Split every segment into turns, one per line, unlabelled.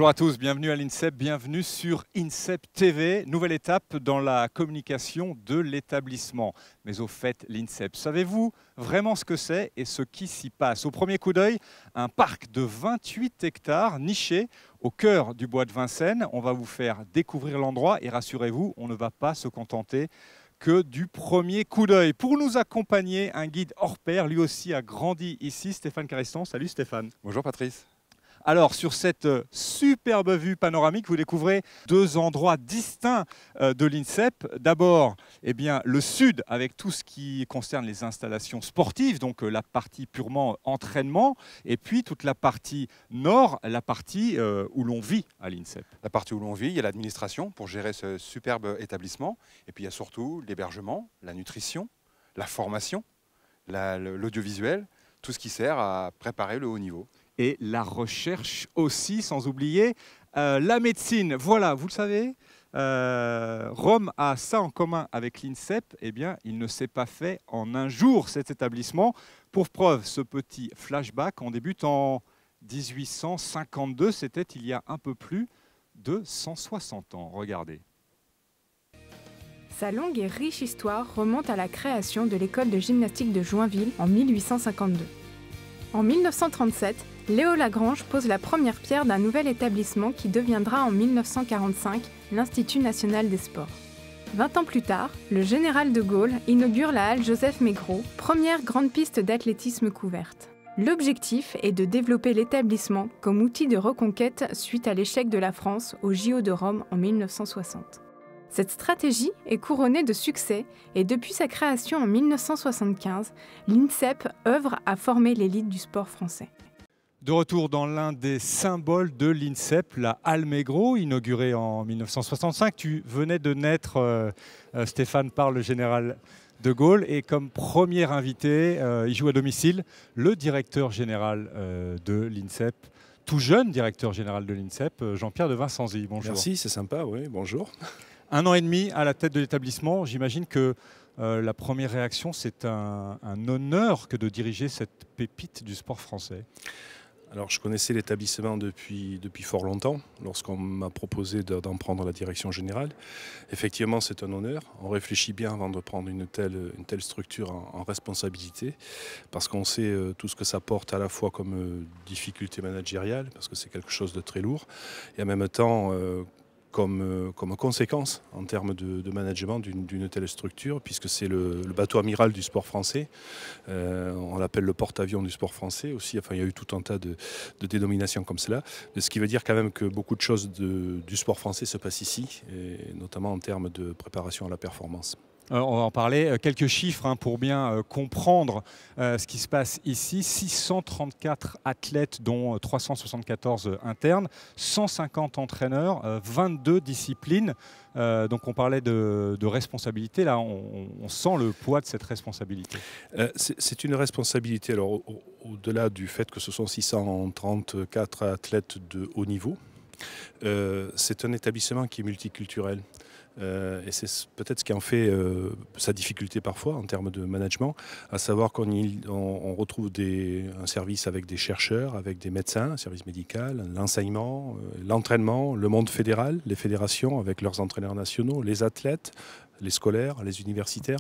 Bonjour à tous, bienvenue à l'INSEP, bienvenue sur INSEP TV. Nouvelle étape dans la communication de l'établissement. Mais au fait, l'INSEP, savez-vous vraiment ce que c'est et ce qui s'y passe? Au premier coup d'œil, un parc de 28 hectares niché au cœur du bois de Vincennes. On va vous faire découvrir l'endroit et rassurez-vous, on ne va pas se contenter que du premier coup d'œil. Pour nous accompagner, un guide hors pair, lui aussi a grandi ici, Stéphane Carestan. Salut Stéphane.
Bonjour Patrice.
Alors, sur cette superbe vue panoramique, vous découvrez deux endroits distincts de l'INSEP. D'abord, le sud, avec tout ce qui concerne les installations sportives, donc la partie purement entraînement, et puis toute la partie nord, la partie où l'on vit à l'INSEP.
La partie où l'on vit, il y a l'administration pour gérer ce superbe établissement, et puis il y a surtout l'hébergement, la nutrition, la formation, l'audiovisuel, tout ce qui sert à préparer le haut niveau.
Et la recherche aussi, sans oublier la médecine. Voilà, vous le savez, Rome a ça en commun avec l'INSEP. Eh bien, il ne s'est pas fait en un jour, cet établissement. Pour preuve, ce petit flashback, on débute en 1852. C'était il y a un peu plus de 160 ans. Regardez.
Sa longue et riche histoire remonte à la création de l'école de gymnastique de Joinville en 1852. En 1937, Léo Lagrange pose la première pierre d'un nouvel établissement qui deviendra en 1945 l'Institut national des sports. 20 ans plus tard, le général de Gaulle inaugure la halle Joseph-Mégros, première grande piste d'athlétisme couverte. L'objectif est de développer l'établissement comme outil de reconquête suite à l'échec de la France au JO de Rome en 1960. Cette stratégie est couronnée de succès et depuis sa création en 1975, l'INSEP œuvre à former l'élite du sport français.
De retour dans l'un des symboles de l'INSEP, la halle Mégros, inaugurée en 1965. Tu venais de naître, Stéphane, par le général de Gaulle. Et comme premier invité, il joue à domicile le directeur général de l'INSEP, tout jeune directeur général de l'INSEP, Jean-Pierre de Vincenzi. Bonjour.
Merci, c'est sympa, oui, bonjour.
1 an et demi à la tête de l'établissement. J'imagine que la première réaction, c'est un honneur que de diriger cette pépite du sport français.
Alors, je connaissais l'établissement depuis fort longtemps, lorsqu'on m'a proposé d'en prendre la direction générale. Effectivement, c'est un honneur. On réfléchit bien avant de prendre une telle structure en responsabilité, parce qu'on sait tout ce que ça porte à la fois comme difficulté managériale, parce que c'est quelque chose de très lourd, et en même temps comme conséquence en termes de management d'une telle structure, puisque c'est le bateau amiral du sport français. On l'appelle le porte-avions du sport français aussi. Enfin, il y a eu tout un tas de dénominations comme cela. Ce qui veut dire quand même que beaucoup de choses du sport français se passent ici, et notamment en termes de préparation à la performance.
On va en parler. Quelques chiffres pour bien comprendre ce qui se passe ici. 634 athlètes, dont 374 internes, 150 entraîneurs, 22 disciplines. Donc on parlait de responsabilité. Là, on sent le poids de cette responsabilité.
C'est une responsabilité. Alors, au-delà du fait que ce sont 634 athlètes de haut niveau, c'est un établissement qui est multiculturel. Et c'est peut-être ce qui en fait sa difficulté parfois en termes de management, à savoir qu'on retrouve un service avec des chercheurs, avec des médecins, un service médical, l'enseignement, l'entraînement, le monde fédéral, les fédérations avec leurs entraîneurs nationaux, les athlètes, les scolaires, les universitaires.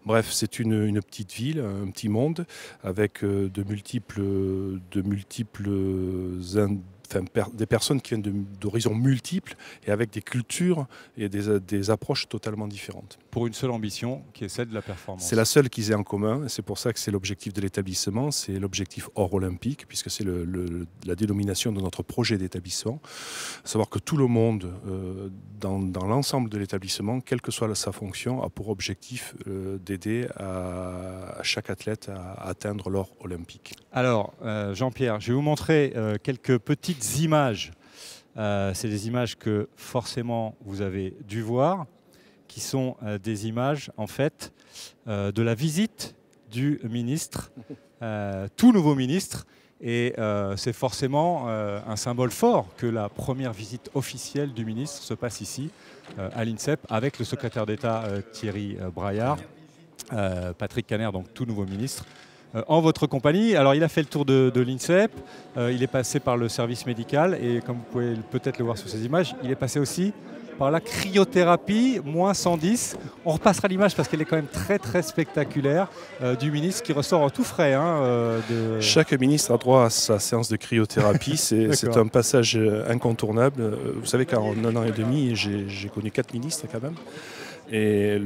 Bref, c'est une petite ville, un petit monde avec des personnes qui viennent d'horizons multiples et avec des cultures et des approches totalement différentes.
Pour une seule ambition, qui est celle de la performance.
C'est la seule qu'ils aient en commun, et c'est pour ça que c'est l'objectif de l'établissement, c'est l'objectif hors olympique, puisque c'est la dénomination de notre projet d'établissement. À savoir que tout le monde, dans l'ensemble de l'établissement, quelle que soit sa fonction, a pour objectif d'aider à chaque athlète à atteindre l'or olympique.
Alors, Jean-Pierre, je vais vous montrer quelques petites images. C'est des images que forcément vous avez dû voir, qui sont des images en fait de la visite du ministre, tout nouveau ministre. Et c'est forcément un symbole fort que la première visite officielle du ministre se passe ici, à l'INSEP, avec le secrétaire d'État Thierry Braillard, Patrick Caner, donc tout nouveau ministre, en votre compagnie. Alors il a fait le tour de l'INSEP, il est passé par le service médical et comme vous pouvez peut-être le voir sur ces images, il est passé aussi par la cryothérapie, moins 110. On repassera l'image parce qu'elle est quand même très très spectaculaire du ministre qui ressort tout frais.
Chaque ministre a droit à sa séance de cryothérapie. C'est un passage incontournable. Vous savez qu'en 1 an et demi, j'ai connu 4 ministres quand même. Et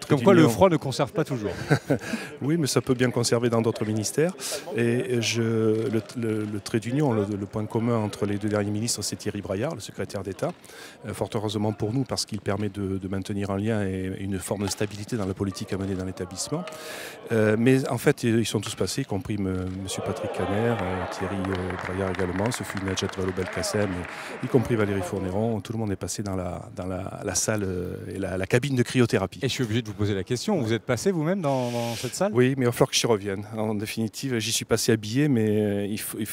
comme quoi le froid ne conserve pas toujours.
Oui, mais ça peut bien conserver dans d'autres ministères. Et le trait d'union, le point commun entre les 2 derniers ministres, c'est Thierry Braillard, le secrétaire d'État. Fort heureusement pour nous, parce qu'il permet de maintenir un lien et une forme de stabilité dans la politique à mener dans l'établissement. Mais en fait, ils sont tous passés, y compris M. Patrick Caner, Thierry Braillard également, Sophie Nadjet Vallaud-Belkacem, y compris Valérie Fournéron. Tout le monde est passé dans la salle et la cabine de cryothérapie.
Et je suis obligé de vous poser la question, vous êtes passé vous-même dans cette salle?
Oui, mais il va falloir que j'y revienne. En définitive, j'y suis passé habillé, mais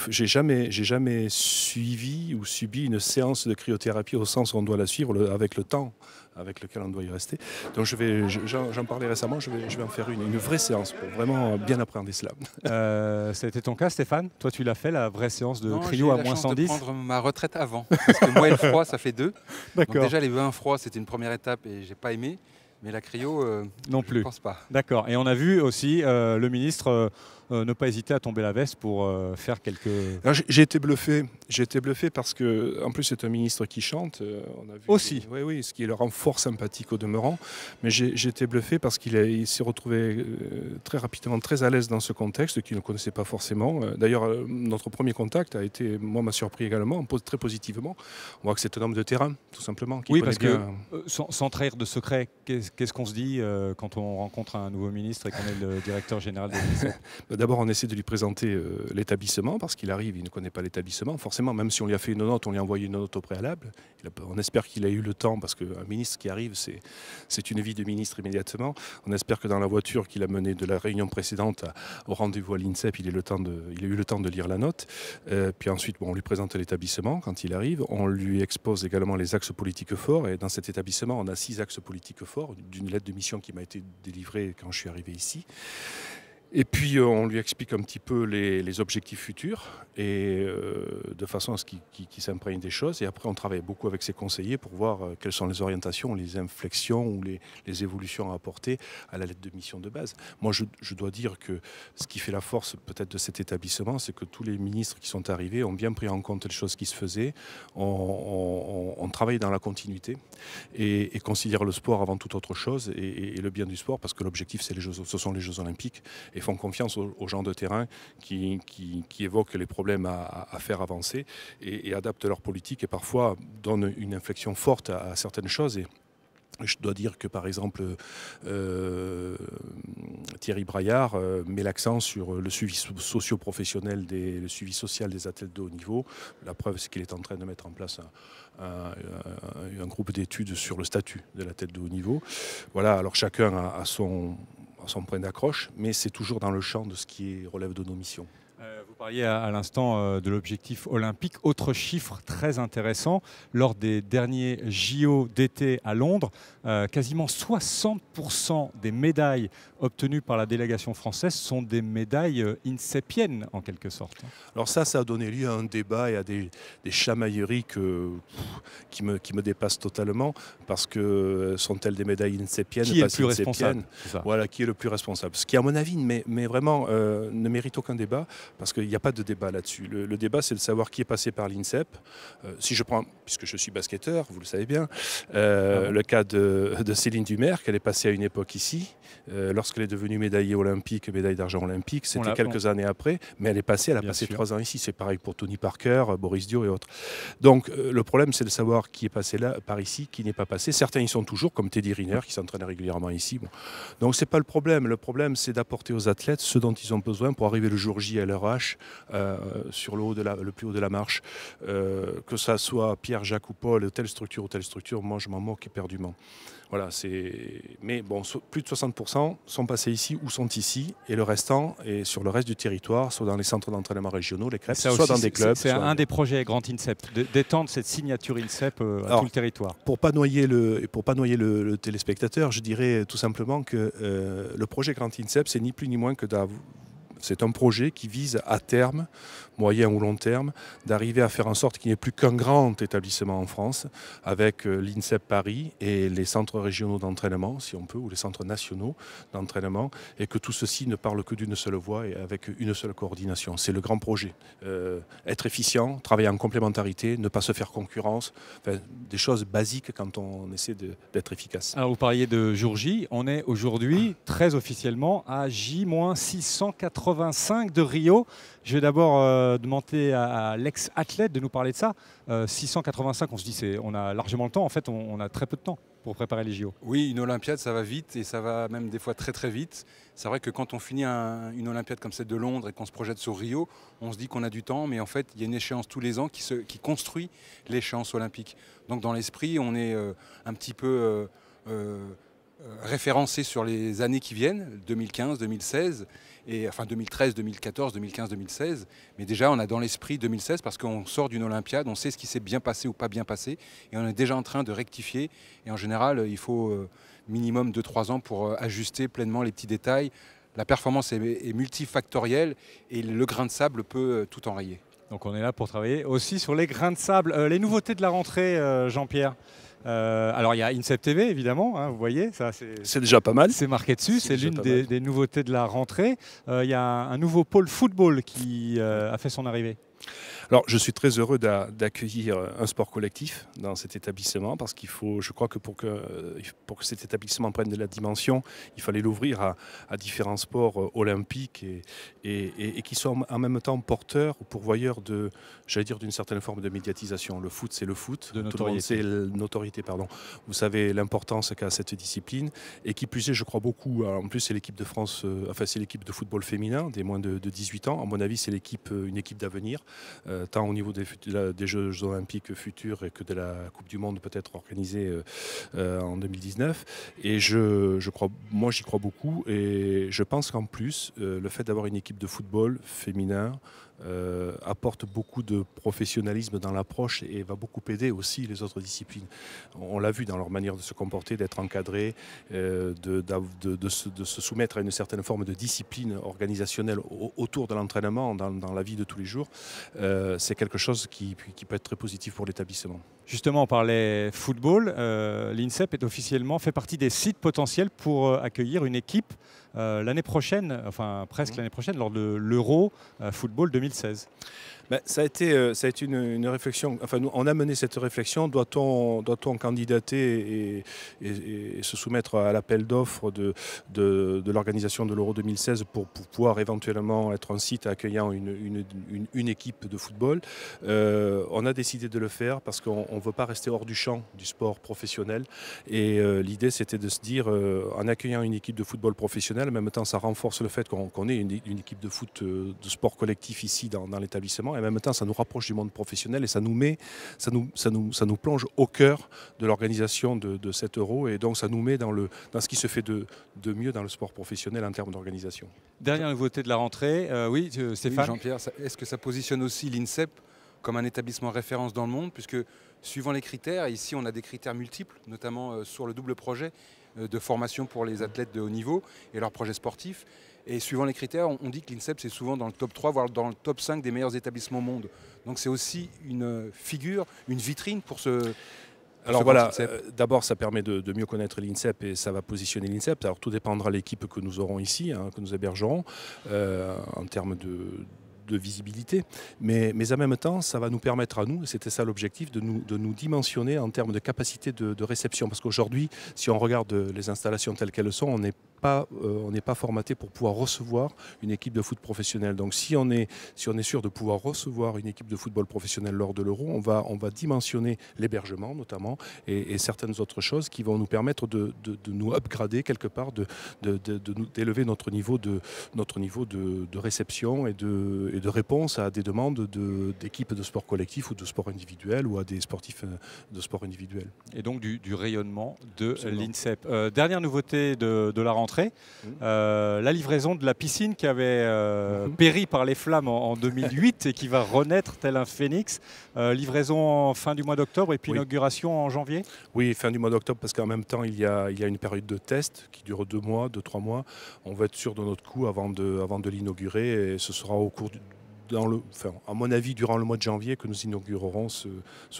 j'ai jamais suivi ou subi une séance de cryothérapie au sens où on doit la suivre avec le temps avec lequel on doit y rester. Donc j'en parlais récemment, je vais en faire une vraie séance pour vraiment bien appréhender cela.
Ça a été ton cas, Stéphane? Toi, tu l'as fait, la vraie séance de cryo à moins 110?
J'ai eu la chance de prendre ma retraite avant, parce que moi et le froid, ça fait 2. Donc déjà, les bains froids, c'était une première étape et j'ai pas aimé. Mais la cryo,
non plus.
Je pense pas.
D'accord. Et on a vu aussi le ministre ne pas hésiter à tomber la veste pour faire quelques...
J'ai été bluffé parce que, en plus, c'est un ministre qui chante. On a vu
aussi.
Oui, ce qui le rend fort sympathique au demeurant. Mais j'ai été bluffé parce qu'il s'est retrouvé très rapidement très à l'aise dans ce contexte qu'il ne connaissait pas forcément. D'ailleurs, notre premier contact a été, moi, m'a surpris également, très positivement. On voit que c'est un homme de terrain, tout simplement.
Oui, parce que sans trahir de secret, qu'est-ce qu'on se dit quand on rencontre un nouveau ministre et qu'on est le directeur général de l'INSEP?
D'abord, on essaie de lui présenter l'établissement parce qu'il arrive, il ne connaît pas l'établissement. Forcément, même si on lui a fait une note, on lui a envoyé une note au préalable. On espère qu'il a eu le temps parce qu'un ministre qui arrive, c'est une vie de ministre immédiatement. On espère que dans la voiture qu'il a menée de la réunion précédente au rendez-vous à l'INSEP, il a eu le temps de lire la note. Puis ensuite, on lui présente l'établissement quand il arrive. On lui expose également les axes politiques forts. Et dans cet établissement, on a 6 axes politiques forts d'une lettre de mission qui m'a été délivrée quand je suis arrivé ici. Et puis on lui explique un petit peu les objectifs futurs et de façon à ce qu'il s'imprègne des choses. Et après on travaille beaucoup avec ses conseillers pour voir quelles sont les orientations, les inflexions ou les évolutions à apporter à la lettre de mission de base. Moi je dois dire que ce qui fait la force peut-être de cet établissement, c'est que tous les ministres qui sont arrivés ont bien pris en compte les choses qui se faisaient, on travaille dans la continuité et considère le sport avant toute autre chose et le bien du sport parce que l'objectif ce sont les Jeux Olympiques. Et font confiance aux gens de terrain qui évoquent les problèmes à faire avancer et adaptent leur politique et parfois donnent une inflexion forte à certaines choses. Et je dois dire que par exemple Thierry Braillard met l'accent sur le suivi socio-professionnel, le suivi social des athlètes de haut niveau. La preuve, c'est qu'il est en train de mettre en place un groupe d'études sur le statut de l'athlète de haut niveau. Voilà, alors chacun a son point d'accroche, mais c'est toujours dans le champ de ce qui relève de nos missions.
Vous parliez à l'instant de l'objectif olympique. Autre chiffre très intéressant, lors des derniers JO d'été à Londres, quasiment 60% des médailles obtenues par la délégation française sont des médailles insepiennes en quelque sorte.
Alors ça a donné lieu à un débat et à des chamailleries qui me dépassent totalement parce que sont-elles des médailles insepiennes?
Qui est le plus responsable?
Voilà, qui est le plus responsable? Ce qui à mon avis mais vraiment ne mérite aucun débat parce qu'il n'y a pas de débat là-dessus. Le débat, c'est de savoir qui est passé par l'INSEP. Si je prends, puisque je suis basketteur, vous le savez bien, le cas de Céline Dumer, qu'elle est passée à une époque ici, lorsqu'elle est devenue médaillée olympique, médaille d'argent olympique, c'était quelques années après, mais elle a passé 3 ans ici. C'est pareil pour Tony Parker, Boris Dio et autres. Donc le problème, c'est de savoir qui est passé là, par ici, qui n'est pas passé. Certains y sont toujours, comme Teddy Riner, qui s'entraîne régulièrement ici. Bon. Donc c'est pas le problème. Le problème, c'est d'apporter aux athlètes ce dont ils ont besoin pour arriver le jour J à leur H, sur le plus haut de la marche, que ça soit Pierre, Jacques ou Paul, telle structure ou telle structure, moi je m'en moque éperdument. Voilà, mais bon, plus de 60% sont passés ici ou sont ici, et le restant est sur le reste du territoire, soit dans les centres d'entraînement régionaux, les CREPS, soit dans des clubs.
C'est un des projets Grand INSEP, d'étendre cette signature INSEP à tout le territoire.
Pour pas noyer le téléspectateur, je dirais tout simplement que le projet Grand INSEP, c'est ni plus ni moins que C'est un projet qui vise à terme, moyen ou long terme, d'arriver à faire en sorte qu'il n'y ait plus qu'un grand établissement en France, avec l'INSEP Paris et les centres régionaux d'entraînement, si on peut, ou les centres nationaux d'entraînement, et que tout ceci ne parle que d'une seule voix et avec une seule coordination. C'est le grand projet. Être efficient, travailler en complémentarité, ne pas se faire concurrence, enfin, des choses basiques quand on essaie d'être efficace.
Alors vous parliez de jour J, on est aujourd'hui très officiellement à J-685 de Rio. Je vais d'abord demander à l'ex-athlète de nous parler de ça. 685, on se dit on a largement le temps, en fait on a très peu de temps pour préparer les JO.
Oui, une Olympiade, ça va vite et ça va même des fois très très vite. C'est vrai que quand on finit une Olympiade comme celle de Londres et qu'on se projette sur Rio, on se dit qu'on a du temps, mais en fait, il y a une échéance tous les ans qui construit l'échéance olympique. Donc dans l'esprit, on est un petit peu référencé sur les années qui viennent, 2015, 2016, et, enfin 2013, 2014, 2015, 2016. Mais déjà, on a dans l'esprit 2016 parce qu'on sort d'une Olympiade, on sait ce qui s'est bien passé ou pas bien passé, et on est déjà en train de rectifier. Et en général, il faut minimum 2-3 ans pour ajuster pleinement les petits détails. La performance est multifactorielle et le grain de sable peut tout enrayer.
Donc on est là pour travailler aussi sur les grains de sable. Les nouveautés de la rentrée, Jean-Pierre. Alors il y a INSEP TV évidemment, hein, vous voyez, ça
c'est déjà pas mal.
C'est marqué dessus, c'est l'une des nouveautés de la rentrée. Il y a un nouveau pôle football qui a fait son arrivée.
Alors, je suis très heureux d'accueillir un sport collectif dans cet établissement parce qu'il faut, je crois que pour que cet établissement prenne de la dimension, il fallait l'ouvrir à différents sports olympiques et qui soient en même temps porteurs ou pourvoyeurs d'une certaine forme de médiatisation. Le foot, c'est le foot.
De notoriété.
Tout le monde sait notoriété, pardon. Vous savez l'importance qu'a cette discipline et qui plus est, je crois beaucoup. En plus, c'est l'équipe de France, c'est l'équipe de football féminin des moins de 18 ans. À mon avis, c'est une équipe d'avenir. Tant au niveau des Jeux olympiques futurs et que de la Coupe du Monde peut-être organisée en 2019. Et moi j'y crois beaucoup et je pense qu'en plus, le fait d'avoir une équipe de football féminin apporte beaucoup de professionnalisme dans l'approche et va beaucoup aider aussi les autres disciplines. On l'a vu dans leur manière de se comporter, d'être encadré, de se soumettre à une certaine forme de discipline organisationnelle autour de l'entraînement dans la vie de tous les jours. C'est quelque chose qui peut être très positif pour l'établissement.
Justement, on parlait football. L'INSEP fait partie des sites potentiels pour accueillir une équipe l'année prochaine, enfin presque l'année prochaine, lors de l'Euro Football 2016.
Ça a été une réflexion. Enfin, on a mené cette réflexion. Doit-on candidater et se soumettre à l'appel d'offres de l'organisation de l'Euro 2016 pour pouvoir éventuellement être un site accueillant une équipe de football. On a décidé de le faire parce qu'on ne veut pas rester hors du champ du sport professionnel. Et l'idée, c'était de se dire, en accueillant une équipe de football professionnel, en même temps, ça renforce le fait qu'on ait une équipe de foot, de sport collectif ici dans l'établissement. En même temps, ça nous rapproche du monde professionnel et ça nous plonge au cœur de l'organisation de cet Euro et donc ça nous met dans ce qui se fait de mieux dans le sport professionnel en termes d'organisation.
Dernière nouveauté de la rentrée, oui, Stéphane.
Oui, Jean-Pierre, est-ce que ça positionne aussi l'INSEP comme un établissement référence dans le monde, puisque suivant les critères, et ici on a des critères multiples, notamment sur le double projet de formation pour les athlètes de haut niveau et leurs projets sportifs. Et suivant les critères, on dit que l'INSEP c'est souvent dans le top 3, voire dans le top 5 des meilleurs établissements au monde. Donc c'est aussi une figure, une vitrine pour ce...
Alors voilà, d'abord ça permet de mieux connaître l'INSEP et ça va positionner l'INSEP. Alors tout dépendra de l'équipe que nous aurons ici, que nous hébergerons, en termes de visibilité, mais en même temps, ça va nous permettre à nous, et c'était ça l'objectif, de nous dimensionner en termes de capacité de réception. Parce qu'aujourd'hui, si on regarde les installations telles qu'elles sont, on n'est pas formaté pour pouvoir recevoir une équipe de foot professionnelle. Donc si on est sûr de pouvoir recevoir une équipe de football professionnel lors de l'Euro, on va dimensionner l'hébergement notamment et certaines autres choses qui vont nous permettre de nous upgrader quelque part, d'élever notre niveau de réception et de réponse à des demandes d'équipes de sport collectif ou de sport individuel ou à des sportifs de sport individuel.
Et donc du rayonnement de l'INSEP. Dernière nouveauté de la rentrée. montrer. La livraison de la piscine qui avait péri par les flammes en 2008 et qui va renaître tel un phénix. Livraison en fin du mois d'octobre et puis inauguration en janvier.
Oui, fin du mois d'octobre, parce qu'en même temps, il y a une période de test qui dure 2 mois, 2-3 mois. On va être sûr de notre coup avant de l'inaugurer, et ce sera au cours à mon avis, durant le mois de janvier, que nous inaugurerons ce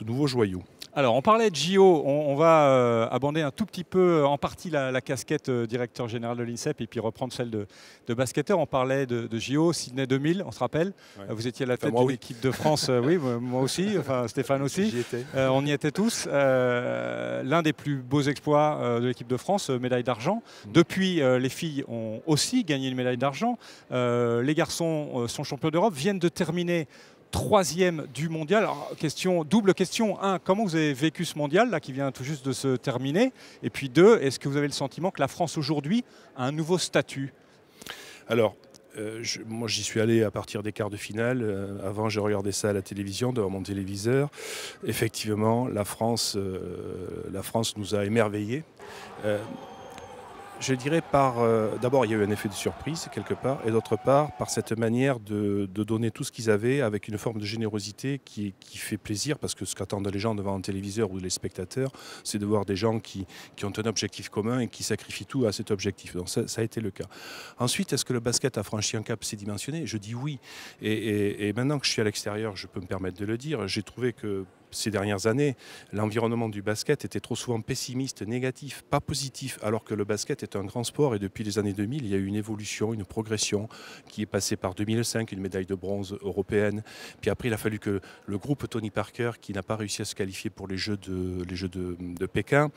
nouveau joyau.
Alors, on parlait de JO, on va abonder un tout petit peu, en partie, la casquette directeur général de l'INSEP et puis reprendre celle de basketteur. On parlait de JO, Sydney 2000, on se rappelle. Ouais. Vous étiez à la tête de l'équipe de France, oui, moi aussi, enfin Stéphane aussi.
J'y étais.
On y était tous. L'un des plus beaux exploits de l'équipe de France, médaille d'argent. Depuis, les filles ont aussi gagné une médaille d'argent. Les garçons sont champions d'Europe, viennent de terminer 3e du mondial. Alors, double question. 1, comment vous avez vécu ce mondial là, qui vient tout juste de se terminer? Et puis 2, est-ce que vous avez le sentiment que la France aujourd'hui a un nouveau statut?
Alors, moi j'y suis allé à partir des quarts de finale. Avant, je regardais ça à la télévision, devant mon téléviseur. Effectivement, la France nous a émerveillés. Je dirais d'abord, il y a eu un effet de surprise quelque part, et d'autre part, par cette manière de donner tout ce qu'ils avaient avec une forme de générosité qui fait plaisir, parce que ce qu'attendent les gens devant un téléviseur ou les spectateurs, c'est de voir des gens qui ont un objectif commun et qui sacrifient tout à cet objectif. Donc ça a été le cas. Ensuite, est-ce que le basket a franchi un cap assez dimensionné? Je dis oui. Et maintenant que je suis à l'extérieur, je peux me permettre de le dire, j'ai trouvé que ces dernières années, l'environnement du basket était trop souvent pessimiste, négatif, pas positif, alors que le basket est un grand sport et depuis les années 2000, il y a eu une évolution, une progression qui est passée par 2005, une médaille de bronze européenne. Puis après, il a fallu que le groupe Tony Parker, qui n'a pas réussi à se qualifier pour les Jeux de Pékin,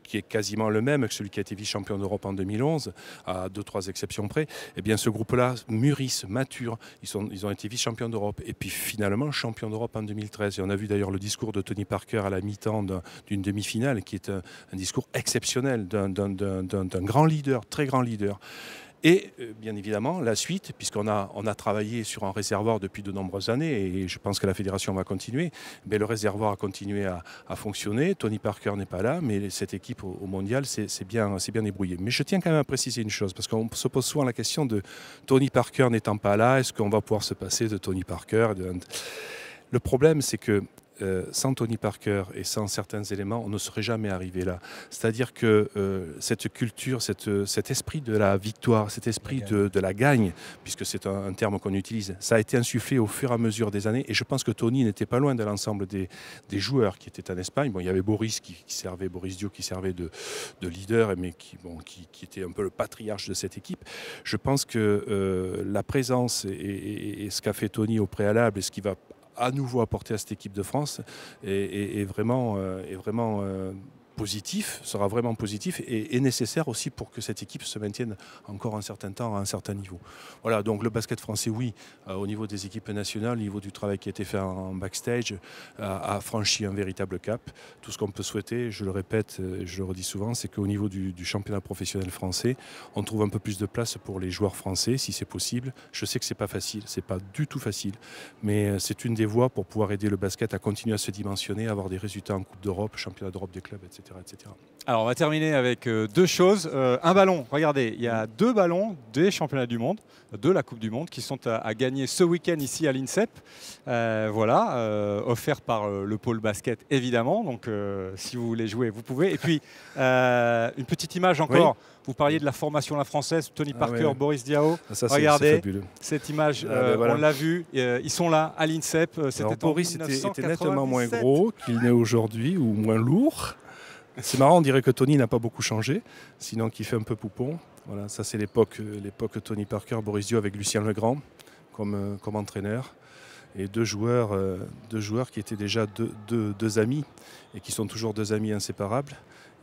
qui est quasiment le même que celui qui a été vice-champion d'Europe en 2011, à 2-3 exceptions près, eh bien ce groupe-là mûrisse, mature. Ils ont été vice-champions d'Europe et puis finalement champions d'Europe en 2013. Et on a vu d'ailleurs le discours de Tony Parker à la mi-temps d'une demi-finale qui est un discours exceptionnel d'un grand leader, très grand leader. Et bien évidemment, la suite, puisqu'on a travaillé sur un réservoir depuis de nombreuses années, et je pense que la fédération va continuer, mais le réservoir a continué à fonctionner. Tony Parker n'est pas là, mais cette équipe au mondial c'est bien débrouillé. Mais je tiens quand même à préciser une chose, parce qu'on se pose souvent la question de Tony Parker n'étant pas là, est-ce qu'on va pouvoir se passer de Tony Parker? Le problème, c'est que sans Tony Parker et sans certains éléments, on ne serait jamais arrivé là. C'est-à-dire que cette culture, cet esprit de la victoire, cet esprit de la gagne, puisque c'est un terme qu'on utilise, ça a été insufflé au fur et à mesure des années. Et je pense que Tony n'était pas loin de l'ensemble des joueurs qui étaient en Espagne. Bon, il y avait Boris Dio qui servait de leader, mais qui était un peu le patriarche de cette équipe. Je pense que la présence et ce qu'a fait Tony au préalable et ce qui va à nouveau apporter à cette équipe de France est vraiment positif, sera vraiment positif et nécessaire aussi pour que cette équipe se maintienne encore un certain temps à un certain niveau. Voilà, donc le basket français, oui, au niveau des équipes nationales, au niveau du travail qui a été fait en backstage, a franchi un véritable cap. Tout ce qu'on peut souhaiter, je le répète, je le redis souvent, c'est qu'au niveau du championnat professionnel français, on trouve un peu plus de place pour les joueurs français, si c'est possible. Je sais que c'est pas facile, c'est pas du tout facile, mais c'est une des voies pour pouvoir aider le basket à continuer à se dimensionner, à avoir des résultats en Coupe d'Europe, championnat d'Europe des clubs, etc. etc.
Alors on va terminer avec 2 choses. Un ballon, regardez, il y a 2 ballons des championnats du monde, de la Coupe du Monde, qui sont à gagner ce week-end ici à l'INSEP. Offert par le pôle basket évidemment, donc si vous voulez jouer, vous pouvez. Et puis une petite image encore, oui. Vous parliez de la formation à la française, Tony Parker, Boris Diaw.
Ça,
regardez, cette image, voilà. On l'a vu, ils sont là à l'INSEP.
Boris était nettement moins gros qu'il n'est aujourd'hui, ou moins lourd. C'est marrant, on dirait que Tony n'a pas beaucoup changé, sinon qu'il fait un peu poupon. Voilà, ça c'est l'époque Tony Parker, Boris Diaw avec Lucien Legrand comme entraîneur. Et deux joueurs qui étaient déjà deux amis et qui sont toujours 2 amis inséparables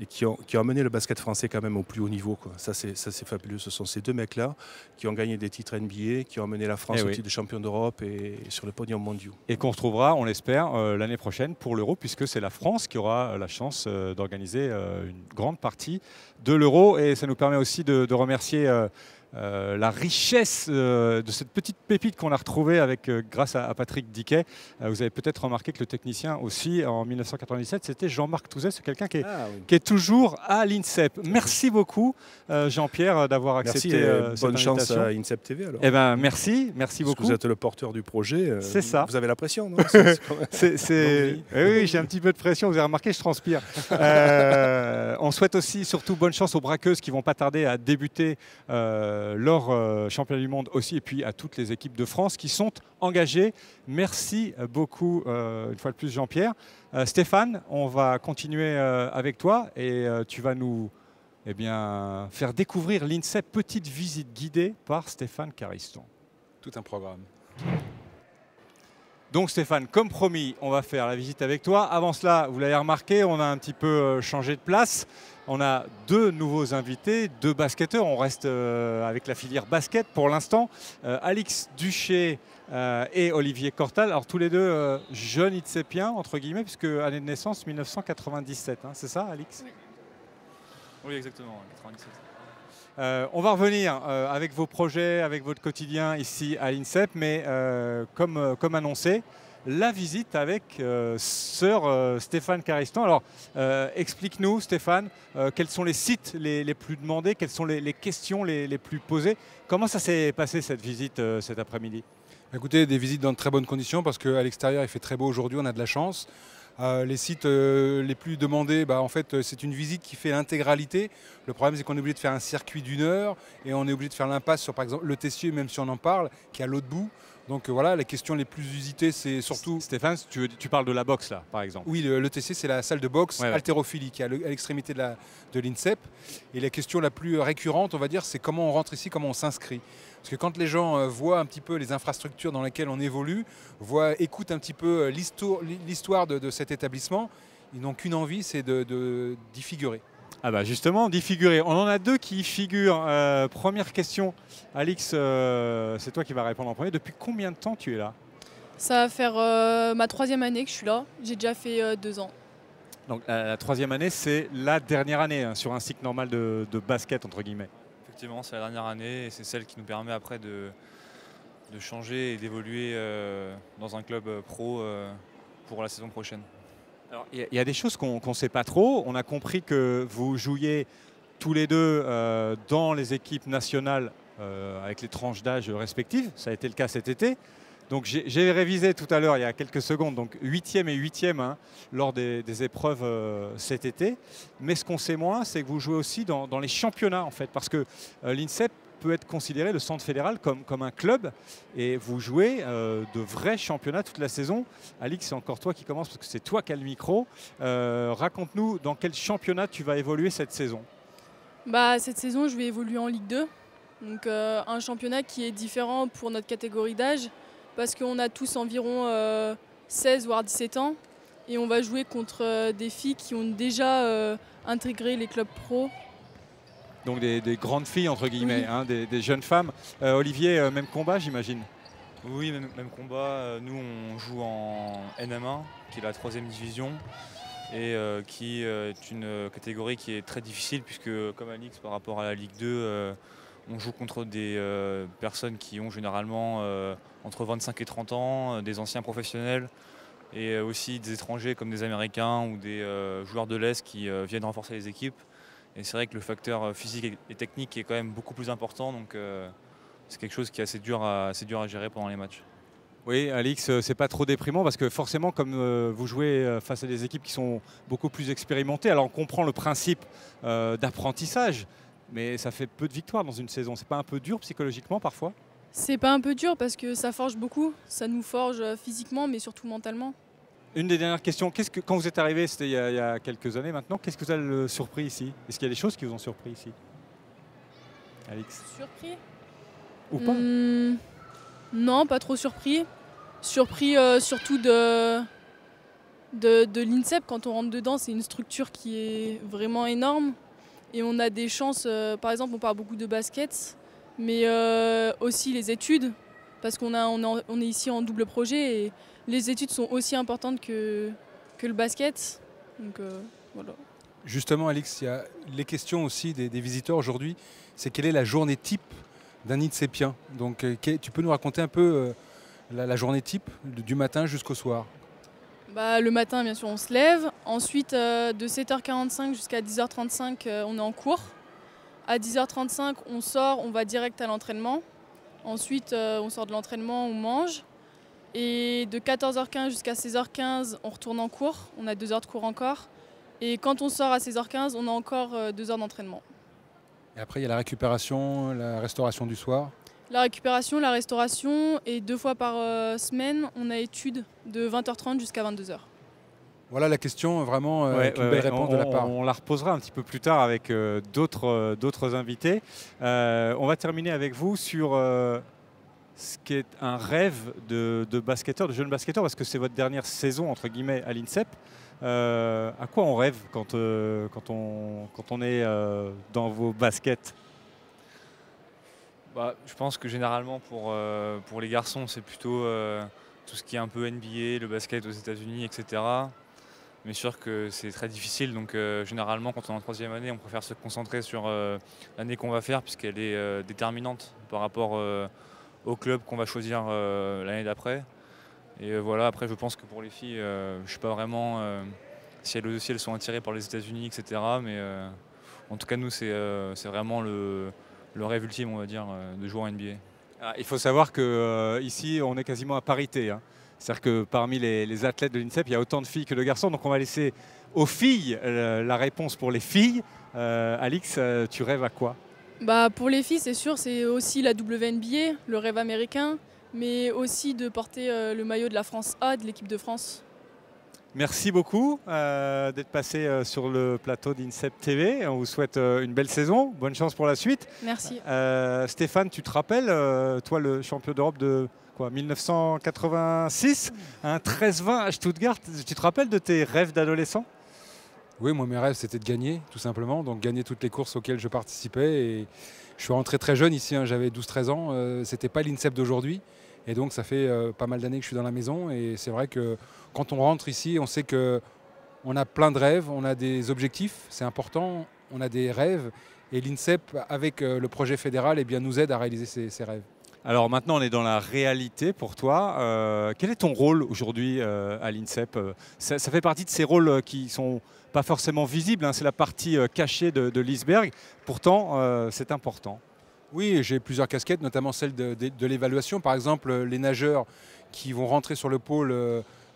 et qui ont amené le basket français quand même au plus haut niveau, quoi. Ça c'est fabuleux. Ce sont ces 2 mecs-là qui ont gagné des titres NBA, qui ont amené la France au titre de champion d'Europe et sur le podium mondial.
Et qu'on retrouvera, on l'espère, l'année prochaine pour l'Euro, puisque c'est la France qui aura la chance d'organiser une grande partie de l'Euro. Et ça nous permet aussi de remercier la richesse de cette petite pépite qu'on a retrouvée grâce à Patrick Diquet. Vous avez peut-être remarqué que le technicien aussi, en 1997, c'était Jean-Marc Touzet. C'est quelqu'un qui est toujours à l'INSEP. Merci beaucoup, Jean-Pierre, d'avoir accepté cette
bonne chance
invitation.
à INSEP TV alors.
Eh ben, merci beaucoup.
Vous êtes le porteur du projet.
C'est ça.
Vous avez la pression, non?
Oui, j'ai un petit peu de pression. Vous avez remarqué, je transpire. On souhaite aussi surtout bonne chance aux braqueuses qui vont pas tarder à débuter leur championnat du monde aussi, et puis à toutes les équipes de France qui sont engagées. Merci beaucoup une fois de plus, Jean-Pierre. Stéphane, on va continuer avec toi et tu vas nous faire découvrir l'INSEP, petite visite guidée par Stéphane Cariston.
Tout un programme.
Donc Stéphane, comme promis, on va faire la visite avec toi. Avant cela, vous l'avez remarqué, on a un petit peu changé de place. On a deux nouveaux invités, deux basketteurs. On reste avec la filière basket pour l'instant. Alix Duché et Olivier Cortal. Alors tous les deux jeunes INSEPiens, entre guillemets, puisque année de naissance 1997. Hein, c'est ça, Alix?
Oui, exactement, 97.
On va revenir avec vos projets, avec votre quotidien ici à l'INSEP, mais comme annoncé, la visite avec sœur Stéphane Cariston. Alors, explique-nous, Stéphane, quels sont les sites les plus demandés, quelles sont les questions les plus posées. Comment ça s'est passé cette visite cet après-midi?
Écoutez, des visites dans de très bonnes conditions parce qu'à l'extérieur il fait très beau aujourd'hui, on a de la chance. Les sites les plus demandés, en fait, c'est une visite qui fait l'intégralité. Le problème, c'est qu'on est obligé de faire un circuit d'1 heure et on est obligé de faire l'impasse sur, par exemple, le Tessier, même si on en parle, qui est à l'autre bout. Donc voilà, les questions les plus usitées, c'est surtout...
Stéphane, tu parles de la boxe, là, par exemple.
Oui, le TC, c'est la salle de boxe haltérophilie qui est à l'extrémité de l'INSEP. Et la question la plus récurrente, on va dire, c'est comment on rentre ici, comment on s'inscrit. Parce que quand les gens voient un petit peu les infrastructures dans lesquelles on évolue, écoutent un petit peu l'histoire de cet établissement, ils n'ont qu'une envie, c'est d'y figurer.
Ah bah justement, d'y figurer. On en a deux qui y figurent. Première question, Alix, c'est toi qui vas répondre en premier. Depuis combien de temps tu es là?
Ça va faire ma 3e année que je suis là. J'ai déjà fait 2 ans.
Donc la 3e année, c'est la dernière année hein, sur un cycle normal de basket, entre guillemets.
Effectivement, c'est la dernière année et c'est celle qui nous permet après de changer et d'évoluer dans un club pro pour la saison prochaine.
Alors, il y a des choses qu'on ne sait pas trop. On a compris que vous jouiez tous les deux dans les équipes nationales avec les tranches d'âge respectives. Ça a été le cas cet été. Donc j'ai révisé tout à l'heure, il y a quelques secondes, donc 8e et 8e hein, lors des épreuves cet été. Mais ce qu'on sait moins, c'est que vous jouez aussi dans les championnats, en fait, parce que l'INSEP peut être considéré, le centre fédéral, comme un club. Et vous jouez de vrais championnats toute la saison. Alix, c'est encore toi qui commence, parce que c'est toi qui as le micro. Raconte-nous dans quel championnat tu vas évoluer cette saison.
Cette saison, je vais évoluer en Ligue 2. Donc un championnat qui est différent pour notre catégorie d'âge, parce qu'on a tous environ 16 voire 17 ans. Et on va jouer contre des filles qui ont déjà intégré les clubs pro.
Donc des grandes filles, entre guillemets, oui. Hein, des jeunes femmes. Olivier, même combat, j'imagine?
Oui, même combat. Nous, on joue en NM1, qui est la 3e division, et qui est une catégorie qui est très difficile, puisque, comme Alix, par rapport à la Ligue 2, on joue contre des personnes qui ont généralement entre 25 et 30 ans, des anciens professionnels, et aussi des étrangers comme des Américains ou des joueurs de l'Est qui viennent renforcer les équipes. Et c'est vrai que le facteur physique et technique est quand même beaucoup plus important, donc c'est quelque chose qui est assez dur à gérer pendant les matchs.
Oui, Alix, c'est pas trop déprimant parce que forcément, comme vous jouez face à des équipes qui sont beaucoup plus expérimentées, alors on comprend le principe d'apprentissage, mais ça fait peu de victoires dans une saison. C'est pas un peu dur psychologiquement parfois?
C'est pas un peu dur parce que ça forge beaucoup, ça nous forge physiquement mais surtout mentalement.
Une des dernières questions, quand vous êtes arrivé, c'était il y a quelques années maintenant, qu'est-ce que vous avez surpris ici? Est-ce qu'il y a des choses qui vous ont surpris ici? Alix?
Surpris?
Ou pas?
Non, pas trop surpris. Surpris surtout de l'INSEP. Quand on rentre dedans, c'est une structure qui est vraiment énorme. Et on a des chances, par exemple, on parle beaucoup de basket, mais aussi les études, parce qu'on est ici en double projet. Et les études sont aussi importantes que le basket. Donc, voilà.
Justement, Alix, il y a les questions aussi des visiteurs aujourd'hui. C'est quelle est la journée type d'un INSEPien. Donc tu peux nous raconter un peu la journée type du matin jusqu'au soir?
Bah, le matin, bien sûr, on se lève. Ensuite, de 7h45 jusqu'à 10h35, on est en cours. À 10h35, on sort, on va direct à l'entraînement. Ensuite, on sort de l'entraînement, on mange. Et de 14h15 jusqu'à 16h15, on retourne en cours. On a 2 heures de cours encore. Et quand on sort à 16h15, on a encore 2 heures d'entraînement.
Et après, il y a la récupération, la restauration du soir.
La récupération, la restauration, et 2 fois par semaine, on a études de 20h30 jusqu'à 22h.
Voilà la question, vraiment, avec une belle réponse de la part.
On la reposera un petit peu plus tard avec d'autres invités. On va terminer avec vous sur ce qui est un rêve de basketteur, de jeune basketteur, parce que c'est votre dernière saison, entre guillemets, à l'INSEP. À quoi on rêve quand on est dans vos baskets?
Bah, je pense que généralement pour les garçons, c'est plutôt tout ce qui est un peu NBA, le basket aux États-Unis, etc. Mais sûr que c'est très difficile, donc généralement quand on est en troisième année, on préfère se concentrer sur l'année qu'on va faire puisqu'elle est déterminante par rapport au club qu'on va choisir l'année d'après. Et voilà, après je pense que pour les filles, je ne sais pas vraiment si elles sont attirées par les États-Unis, etc. Mais en tout cas nous c'est vraiment le rêve ultime, on va dire, de jouer en NBA.
Ah, il faut savoir qu'ici, on est quasiment à parité, hein. C'est-à-dire que parmi les athlètes de l'INSEP, il y a autant de filles que de garçons. Donc on va laisser aux filles la réponse pour les filles. Alix, tu rêves à quoi?
Bah, pour les filles, c'est sûr, c'est aussi la WNBA, le rêve américain, mais aussi de porter le maillot de la France A, de l'équipe de France.
Merci beaucoup d'être passé sur le plateau d'INSEP TV. On vous souhaite une belle saison. Bonne chance pour la suite.
Merci.
Stéphane, tu te rappelles, toi, le champion d'Europe de 1986, 13-20 à Stuttgart. Tu te rappelles de tes rêves d'adolescent?
Oui, moi mes rêves c'était de gagner, tout simplement. Donc gagner toutes les courses auxquelles je participais. Et je suis rentré très jeune ici, hein, j'avais 12-13 ans. C'était pas l'INSEP d'aujourd'hui. Et donc ça fait pas mal d'années que je suis dans la maison. Et c'est vrai que quand on rentre ici, on sait qu'on a plein de rêves, on a des objectifs, c'est important, on a des rêves. Et l'INSEP, avec le projet fédéral, eh bien, nous aide à réaliser ces rêves.
Alors maintenant, on est dans la réalité pour toi. Quel est ton rôle aujourd'hui à l'INSEP? Ça fait partie de ces rôles qui ne sont pas forcément visibles, hein. C'est la partie cachée de l'iceberg. Pourtant, c'est important.
Oui, j'ai plusieurs casquettes, notamment celle de l'évaluation. Par exemple, les nageurs qui vont rentrer sur le pôle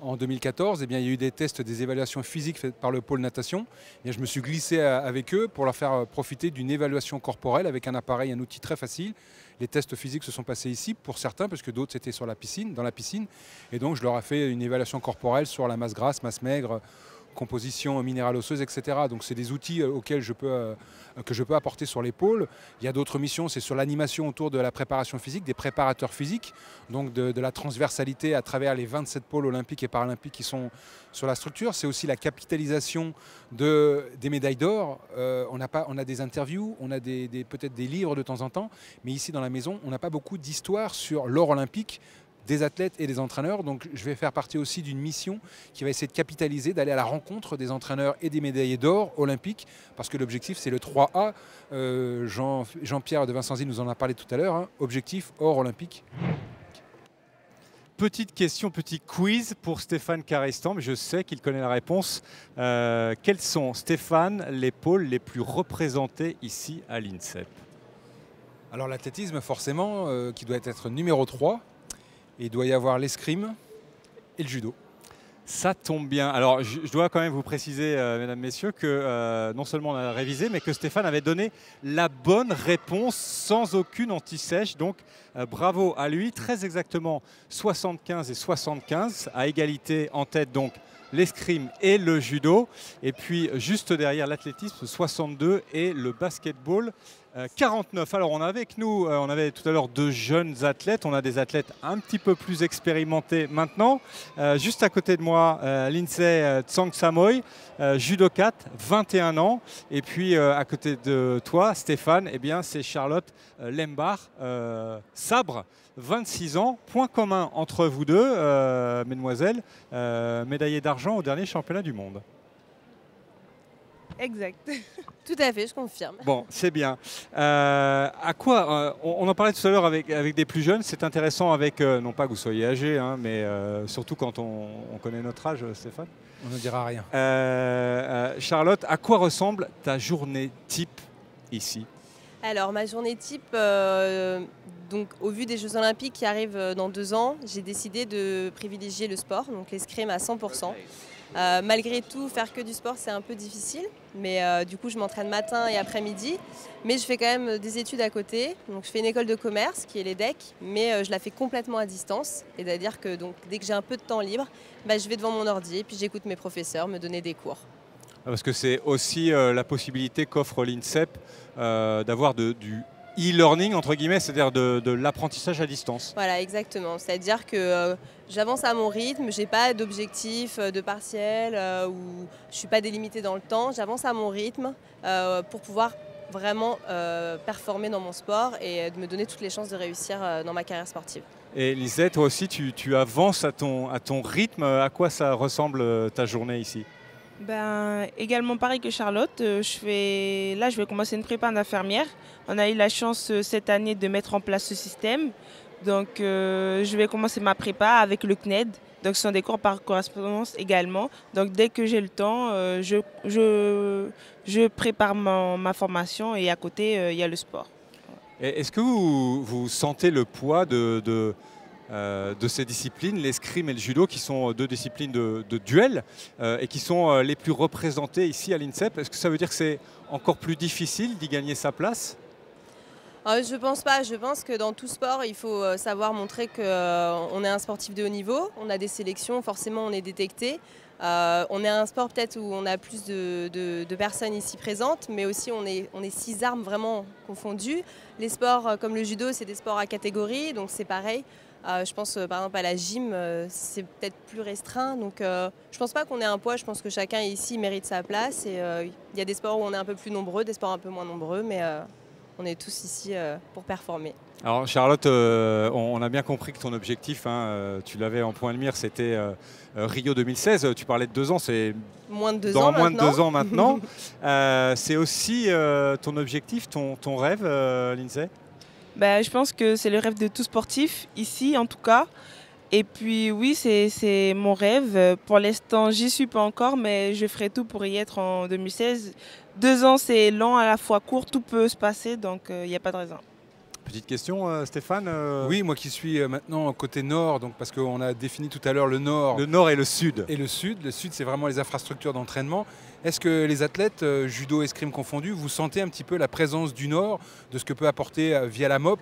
en 2014, eh bien, il y a eu des tests, des évaluations physiques faites par le pôle natation. Et je me suis glissé avec eux pour leur faire profiter d'une évaluation corporelle avec un appareil, un outil très facile. Les tests physiques se sont passés ici pour certains, parce que d'autres c'était sur la piscine, dans la piscine. Et donc je leur ai fait une évaluation corporelle sur la masse grasse, masse maigre, composition minérale osseuse, etc. Donc c'est des outils que je peux apporter sur l'épaule. Il y a d'autres missions, c'est sur l'animation autour de la préparation physique, des préparateurs physiques, donc de la transversalité à travers les 27 pôles olympiques et paralympiques qui sont sur la structure. C'est aussi la capitalisation des médailles d'or. On a des interviews, on a peut-être des livres de temps en temps, mais ici dans la maison, on n'a pas beaucoup d'histoire sur l'or olympique, des athlètes et des entraîneurs. Donc je vais faire partie aussi d'une mission qui va essayer de capitaliser, d'aller à la rencontre des entraîneurs et des médaillés d'or olympiques, parce que l'objectif c'est le 3A. Jean-Pierre de Vincenzi nous en a parlé tout à l'heure, hein. Objectif or olympique.
Petite question, petit quiz pour Stéphane Carestan, mais je sais qu'il connaît la réponse. Quels sont, Stéphane, les pôles les plus représentés ici à l'INSEP?
Alors l'athlétisme forcément, qui doit être numéro 3. Et il doit y avoir l'escrime et le judo.
Ça tombe bien. Alors, je dois quand même vous préciser, mesdames, messieurs, que non seulement on a révisé, mais que Stéphane avait donné la bonne réponse sans aucune anti-sèche. Donc, bravo à lui. Très exactement 75 et 75, à égalité en tête, donc l'escrime et le judo. Et puis, juste derrière l'athlétisme, 62 et le basketball. 49. Alors on avait avec nous, on avait tout à l'heure 2 jeunes athlètes, on a des athlètes un petit peu plus expérimentés maintenant. Juste à côté de moi, Lindsay Tsang Samoy, judokate, 21 ans. Et puis à côté de toi, Stéphane, eh bien, c'est Charlotte Lembar, sabre, 26 ans. Point commun entre vous deux, mesdemoiselles, médaillée d'argent au dernier championnat du monde.
Exact.
Tout à fait, je confirme.
Bon, c'est bien. À quoi on en parlait tout à l'heure avec des plus jeunes. C'est intéressant avec, non pas que vous soyez âgé, hein, mais surtout quand on connaît notre âge, Stéphane.
On ne dira rien.
Charlotte, à quoi ressemble ta journée type ici?
Alors, ma journée type, donc, au vu des Jeux Olympiques qui arrivent dans 2 ans, j'ai décidé de privilégier le sport, donc l'escrime à 100%. Malgré tout, faire que du sport, c'est un peu difficile. Mais du coup, je m'entraîne matin et après-midi. Mais je fais quand même des études à côté. Donc, je fais une école de commerce qui est l'EDEC, mais je la fais complètement à distance. C'est-à-dire que donc, dès que j'ai un peu de temps libre, bah, je vais devant mon ordi et puis j'écoute mes professeurs me donner des cours.
Parce que c'est aussi la possibilité qu'offre l'INSEP d'avoir du e-learning, entre guillemets, c'est-à-dire de l'apprentissage à distance.
Voilà, exactement. C'est-à-dire que j'avance à mon rythme, je n'ai pas d'objectif de partiel ou je ne suis pas délimitée dans le temps. J'avance à mon rythme pour pouvoir vraiment performer dans mon sport et de me donner toutes les chances de réussir dans ma carrière sportive.
Et Lisette, toi aussi, tu avances à ton rythme. À quoi ça ressemble ta journée ici?
Ben, également pareil que Charlotte, je vais commencer une prépa d'infirmière. On a eu la chance cette année de mettre en place ce système. Donc je vais commencer ma prépa avec le CNED. Donc ce sont des cours par correspondance également. Donc dès que j'ai le temps, je prépare ma formation et à côté, il y a le sport.
Est-ce que vous sentez le poids de ces disciplines, l'escrime et le judo, qui sont 2 disciplines de duel et qui sont les plus représentées ici à l'INSEP? Est-ce que ça veut dire que c'est encore plus difficile d'y gagner sa place?
Je ne pense pas. Je pense que dans tout sport, il faut savoir montrer qu'on est un sportif de haut niveau. On a des sélections, forcément on est détecté. On est un sport peut-être où on a plus de personnes ici présentes, mais aussi on est 6 armes vraiment confondues. Les sports comme le judo, c'est des sports à catégorie, donc c'est pareil. Je pense par exemple à la gym, c'est peut-être plus restreint. Donc je ne pense pas qu'on ait un poids, je pense que chacun ici mérite sa place. Et il y a des sports où on est un peu plus nombreux, des sports un peu moins nombreux, mais on est tous ici pour performer.
Alors Charlotte, on a bien compris que ton objectif, tu l'avais en point de mire, c'était Rio 2016. Tu parlais de 2 ans, c'est
moins de 2
dans
ans
moins
maintenant.
de 2 ans maintenant. C'est aussi ton objectif, ton rêve, Lindsay?
Ben, je pense que c'est le rêve de tout sportif, ici en tout cas. Et puis oui, c'est mon rêve. Pour l'instant, j'y suis pas encore, mais je ferai tout pour y être en 2016. 2 ans, c'est long, à la fois court, tout peut se passer, donc il n'y a pas de raison.
Petite question, Stéphane.
Oui, moi qui suis maintenant côté nord, donc parce qu'on a défini tout à l'heure le nord.
Le nord et le sud.
Et le sud. Le sud, c'est vraiment les infrastructures d'entraînement. Est-ce que les athlètes, judo et escrime confondus, vous sentez un petit peu la présence du nord, de ce que peut apporter via la MOP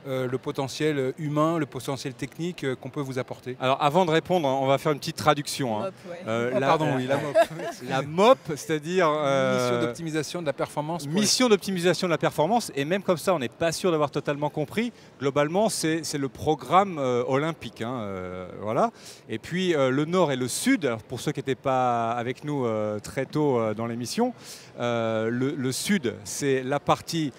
le potentiel humain, le potentiel technique qu'on peut vous apporter?
Alors avant de répondre, on va faire une petite traduction.
MOP, ouais.
La MOP.
La MOP, c'est-à-dire...
Mission d'optimisation de la performance.
Mission d'optimisation de la performance, et même comme ça, on n'est pas sûr d'avoir totalement compris. Globalement, c'est le programme olympique. Voilà. Et puis le nord et le sud, alors, pour ceux qui n'étaient pas avec nous très tôt dans l'émission, le sud, c'est la partie...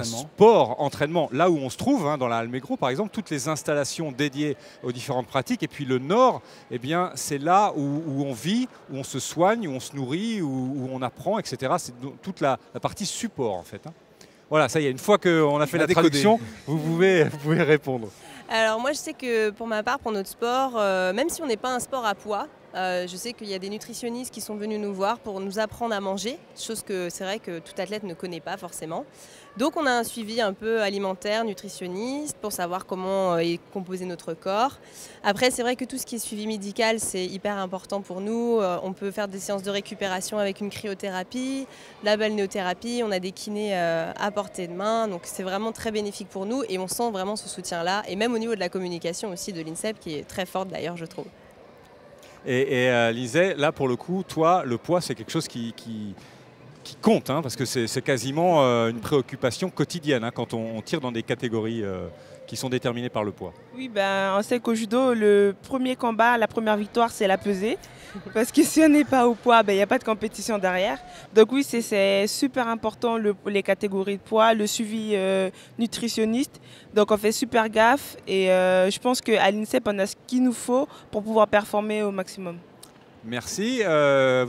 sport, entraînement, là où on se trouve, dans la Almegro par exemple, toutes les installations dédiées aux différentes pratiques. Et puis le nord, eh bien, c'est là où on vit, où on se soigne, où on se nourrit, où on apprend, etc. C'est toute la partie support en fait. Voilà, ça y est, une fois qu'on a fait la traduction, vous pouvez répondre.
Alors moi je sais que pour ma part, pour notre sport, même si on n'est pas un sport à poids, je sais qu'il y a des nutritionnistes qui sont venus nous voir pour nous apprendre à manger, chose que c'est vrai que tout athlète ne connaît pas forcément. Donc on a un suivi un peu alimentaire, nutritionniste, pour savoir comment est composé notre corps. Après c'est vrai que tout ce qui est suivi médical, c'est hyper important pour nous. On peut faire des séances de récupération avec une cryothérapie, la balnéothérapie, on a des kinés à portée de main. Donc c'est vraiment très bénéfique pour nous et on sent vraiment ce soutien-là. Et même au niveau de la communication aussi de l'INSEP qui est très forte d'ailleurs je trouve.
Et Lisée, là pour le coup, toi, le poids c'est quelque chose qui compte, parce que c'est quasiment une préoccupation quotidienne quand on tire dans des catégories qui sont déterminées par le poids.
Oui, ben, on sait qu'au judo, le premier combat, la première victoire, c'est la pesée. Parce que si on n'est pas au poids, il n'y a pas de compétition derrière. Donc oui, c'est super important les catégories de poids, le suivi nutritionniste. Donc on fait super gaffe et je pense qu'à l'INSEP, on a ce qu'il nous faut pour pouvoir performer au maximum.
Merci. Vous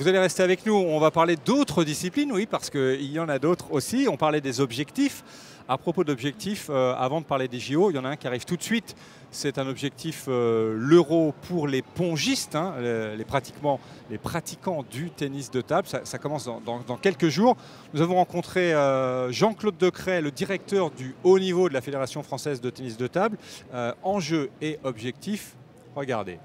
allez rester avec nous. On va parler d'autres disciplines, oui, parce qu'il y en a d'autres aussi. On parlait des objectifs. À propos d'objectifs, avant de parler des JO, il y en a un qui arrive tout de suite. C'est un objectif, l'Euro pour les pongistes, hein, les pratiquants du tennis de table. Ça commence dans quelques jours. Nous avons rencontré Jean-Claude Decret, le directeur du haut niveau de la Fédération française de tennis de table. Enjeux et objectifs, regardez.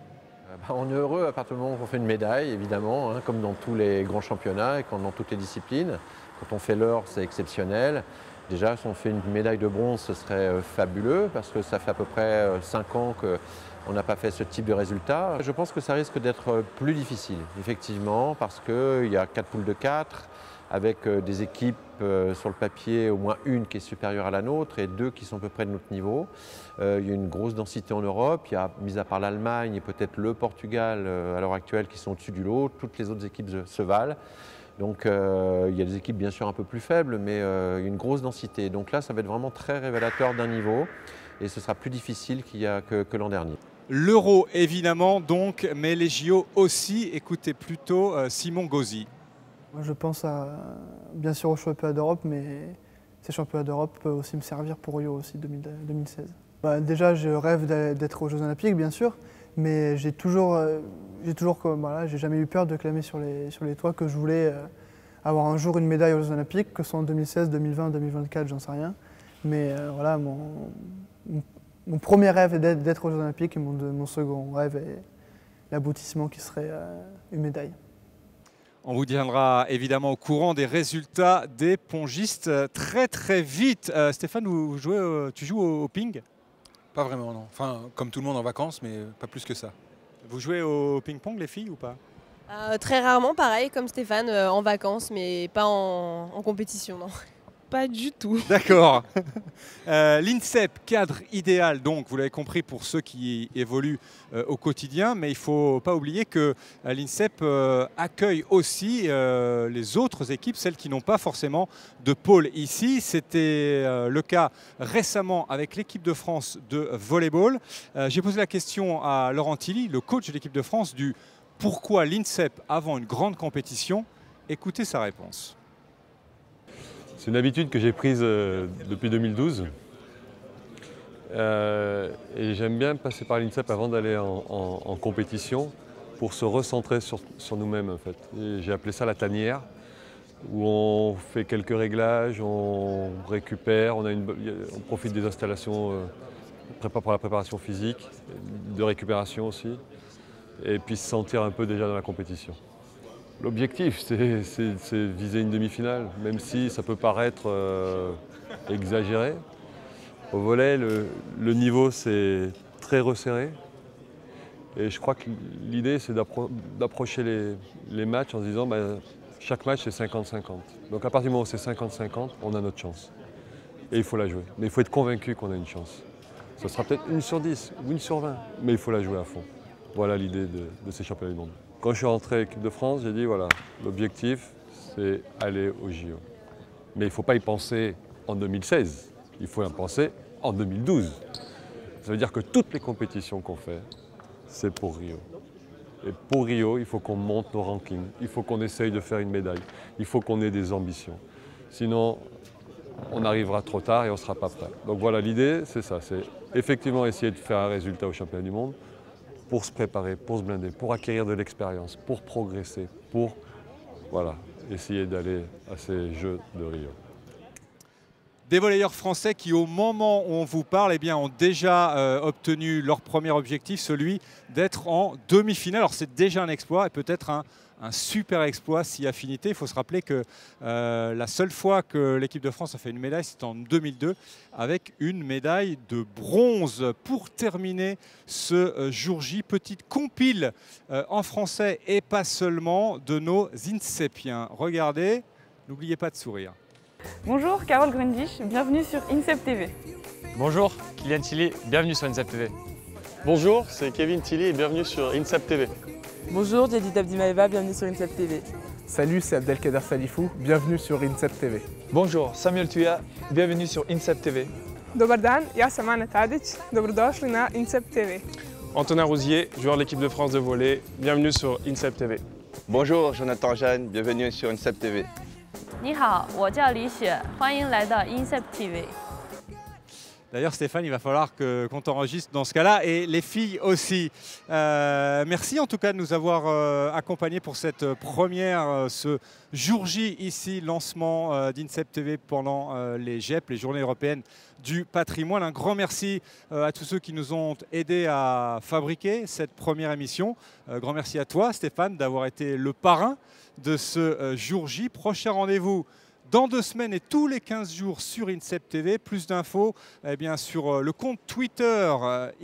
On est heureux à partir du moment où on fait une médaille, évidemment, hein, comme dans tous les grands championnats et comme dans toutes les disciplines. Quand on fait l'or, c'est exceptionnel. Déjà, si on fait une médaille de bronze, ce serait fabuleux parce que ça fait à peu près 5 ans qu'on n'a pas fait ce type de résultat. Je pense que ça risque d'être plus difficile, effectivement, parce qu'il y a 4 poules de 4, avec des équipes sur le papier, au moins une qui est supérieure à la nôtre et 2 qui sont à peu près de notre niveau. Il y a une grosse densité en Europe, il y a, mis à part l'Allemagne et peut-être le Portugal à l'heure actuelle qui sont au-dessus du lot, toutes les autres équipes se valent. Donc il y a des équipes bien sûr un peu plus faibles, mais une grosse densité. Donc là, ça va être vraiment très révélateur d'un niveau et ce sera plus difficile que l'an dernier.
L'Euro évidemment donc, mais les JO aussi. Écoutez plutôt Simon Gauzy.
Moi, je pense bien sûr aux championnats d'Europe, mais ces championnats d'Europe peuvent aussi me servir pour Rio aussi 2016. Déjà, je rêve d'être aux Jeux Olympiques, bien sûr, mais j'ai jamais eu peur de clamer sur les toits que je voulais avoir un jour une médaille aux Jeux Olympiques, que ce soit en 2016, 2020, 2024, j'en sais rien. Mais voilà, mon premier rêve est d'être aux Jeux Olympiques et mon second rêve est l'aboutissement qui serait une médaille.
On vous tiendra évidemment au courant des résultats des pongistes très très vite. Stéphane, tu joues au ping?
Pas vraiment, non. Enfin, comme tout le monde en vacances, mais pas plus que ça.
Vous jouez au ping-pong, les filles, ou pas?
Très rarement, pareil, comme Stéphane, en vacances, mais pas en compétition, non.
Pas du tout.
D'accord. L'INSEP, cadre idéal, donc, vous l'avez compris, pour ceux qui évoluent au quotidien, mais il ne faut pas oublier que l'INSEP accueille aussi les autres équipes, celles qui n'ont pas forcément de pôle ici. C'était le cas récemment avec l'équipe de France de volleyball. J'ai posé la question à Laurent Tilly, le coach de l'équipe de France, du pourquoi l'INSEP avant une grande compétition. Écoutez sa réponse.
C'est une habitude que j'ai prise depuis 2012 et j'aime bien passer par l'INSEP avant d'aller en compétition pour se recentrer sur nous-mêmes en fait. J'ai appelé ça la tanière où on fait quelques réglages, on récupère, on profite des installations pour la préparation physique, de récupération aussi et puis se sentir un peu déjà dans la compétition. L'objectif, c'est viser une demi-finale, même si ça peut paraître exagéré. Au volley, le niveau, c'est très resserré. Et je crois que l'idée, c'est d'approcher les matchs en se disant chaque match, c'est 50-50. Donc à partir du moment où c'est 50-50, on a notre chance. Et il faut la jouer. Mais il faut être convaincu qu'on a une chance. Ça sera peut-être 1 sur 10 ou 1 sur 20, mais il faut la jouer à fond. Voilà l'idée de ces championnats du monde. Quand je suis rentré à l'équipe de France, j'ai dit voilà, l'objectif c'est aller au JO. Mais il ne faut pas y penser en 2016, il faut y penser en 2012. Ça veut dire que toutes les compétitions qu'on fait, c'est pour Rio. Et pour Rio, il faut qu'on monte nos rankings, il faut qu'on essaye de faire une médaille, il faut qu'on ait des ambitions. Sinon, on arrivera trop tard et on ne sera pas prêt. Donc voilà, l'idée c'est ça, c'est effectivement essayer de faire un résultat au championnat du monde, pour se préparer, pour se blinder, pour acquérir de l'expérience, pour progresser, pour essayer d'aller à ces Jeux de Rio.
Des volleyeurs français qui, au moment où on vous parle, ont déjà obtenu leur premier objectif, celui d'être en demi-finale. Alors c'est déjà un exploit et peut-être un super exploit si affinité. Il faut se rappeler que la seule fois que l'équipe de France a fait une médaille, c'était en 2002 avec une médaille de bronze. Pour terminer ce jour J, petite compile en français et pas seulement de nos INSEPiens. Regardez, n'oubliez pas de sourire.
Bonjour, Carole Grundich, bienvenue sur INSEP TV.
Bonjour, Kylian Tilly, bienvenue sur INSEP TV.
Bonjour, c'est Kevin Tilly et bienvenue sur INSEP TV.
Bonjour, Jadid Abdimaeva, bienvenue sur INSEP TV.
Salut, c'est Abdelkader Salifou, bienvenue sur INSEP TV.
Bonjour, Samuel Tuya, bienvenue sur INSEP TV.
Dobar dan, ja sam Ana Tadić, dobrodošli na INSEP TV.
Antonin Rousier, joueur de l'équipe de France de volley. Bienvenue sur INSEP TV.
Bonjour, Jonathan Jeanne, bienvenue sur INSEP TV.
你好，我叫李雪，欢迎来到 INSEP TV。
D'ailleurs, Stéphane, il va falloir qu'on t'enregistre dans ce cas-là, et les filles aussi. Merci en tout cas de nous avoir accompagnés pour cette première, ce jour J ici, lancement d'INSEP TV pendant les GEP, les Journées européennes du patrimoine. Un grand merci à tous ceux qui nous ont aidés à fabriquer cette première émission. Grand merci à toi, Stéphane, d'avoir été le parrain de ce jour J. Prochain rendez-vous dans 2 semaines et tous les 15 jours sur INSEP TV. Plus d'infos sur le compte Twitter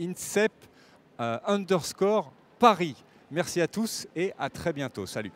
INSEP _Paris. Merci à tous et à très bientôt. Salut.